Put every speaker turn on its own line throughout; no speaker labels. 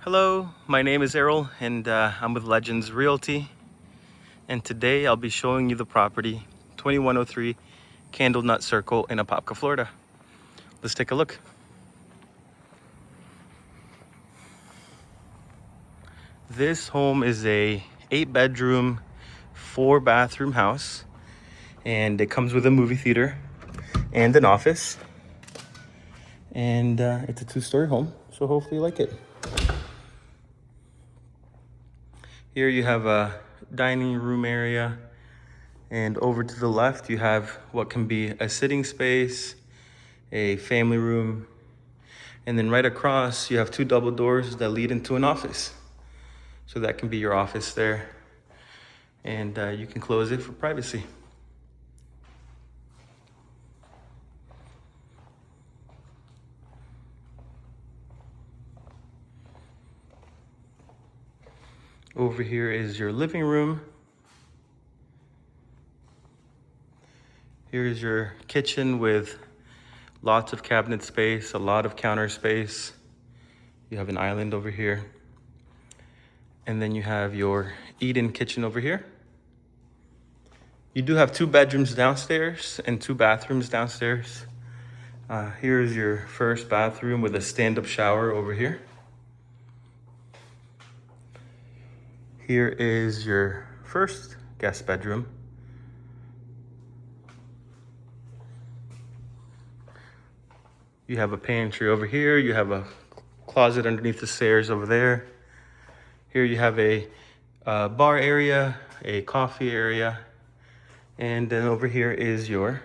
Hello, my name is Errol and I'm with Legends Realty, and today I'll be showing you the property 2103 Candlenut Circle in Apopka, Florida. Let's take a look. This home is a 8-bedroom, 4-bathroom house, and it comes with a movie theater and an office, and it's a 2-story home, so hopefully you like it. Here you have a dining room area, and over to the left you have what can be a sitting space, a family room, and then right across you have 2 double doors that lead into an office. So that can be your office there, and you can close it for privacy. Over here is your living room. Here is your kitchen with lots of cabinet space, a lot of counter space. You have an island over here. And then you have your eat-in kitchen over here. You do have 2 bedrooms downstairs and 2 bathrooms downstairs. Here's your first bathroom with a stand-up shower over here. Here is your first guest bedroom. You have a pantry over here. You have a closet underneath the stairs over there. Here you have a bar area, a coffee area, and then over here is your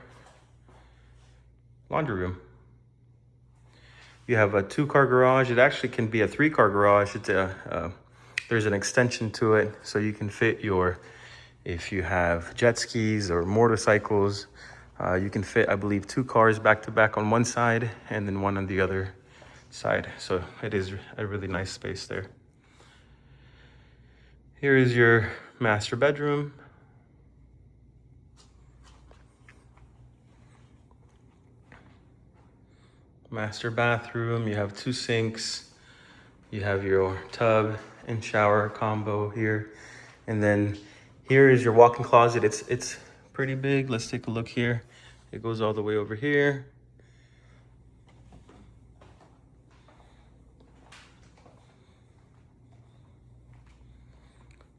laundry room. You have a 2-car garage. It actually can be a 3-car garage. There's an extension to it, so you can fit if you have jet skis or motorcycles, you can fit, I believe, 2 cars back to back on one side and then one on the other side. So it is a really nice space there. Here is your master bedroom. Master bathroom, you have 2 sinks. You have your tub and shower combo here. And then here is your walk-in closet. It's pretty big. Let's take a look here. It goes all the way over here.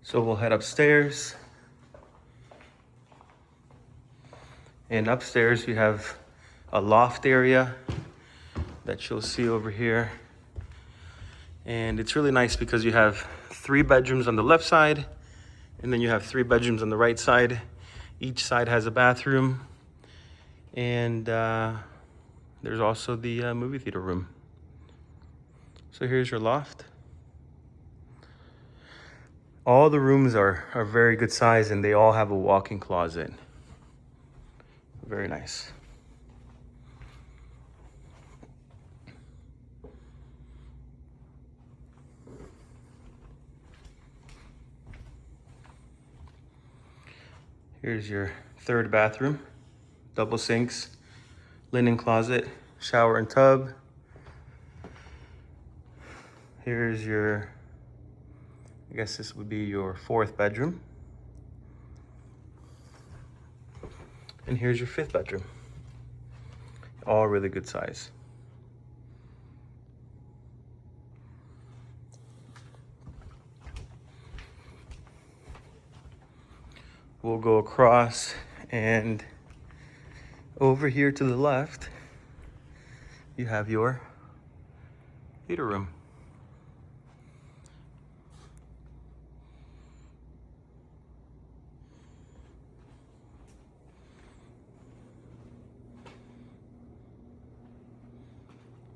So we'll head upstairs. And upstairs you have a loft area that you'll see over here. And it's really nice because you have 3 bedrooms on the left side, and then you have 3 bedrooms on the right side. Each side has a bathroom, and there's also the movie theater room. So here's your loft. All the rooms are very good size, and they all have a walk-in closet. Very nice. Here's your 3rd bathroom, double sinks, linen closet, shower and tub. Here's your, I guess this would be your 4th bedroom. And here's your 5th bedroom. All really good size. We'll go across, and over here to the left, you have your theater room.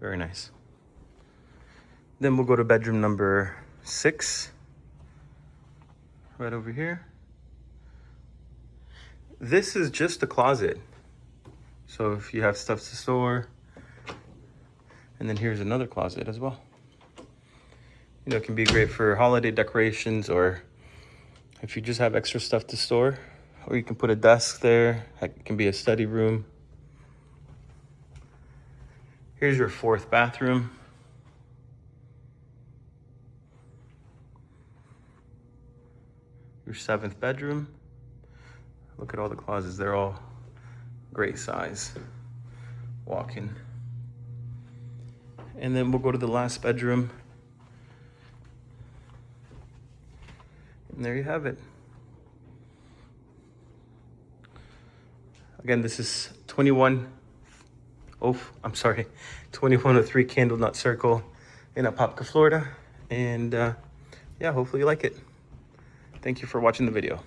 Very nice. Then we'll go to bedroom number 6, right over here. This is just a closet. So if you have stuff to store, and then here's another closet as well. You know, it can be great for holiday decorations, or if you just have extra stuff to store, or you can put a desk there. It can be a study room. Here's your 4th bathroom. your 7th bedroom. Look at all the closets, they're all great size. Walk-in. And then we'll go to the last bedroom. And there you have it. Again, this is 2103 Candlenut Circle in Apopka, Florida. And yeah, hopefully you like it. Thank you for watching the video.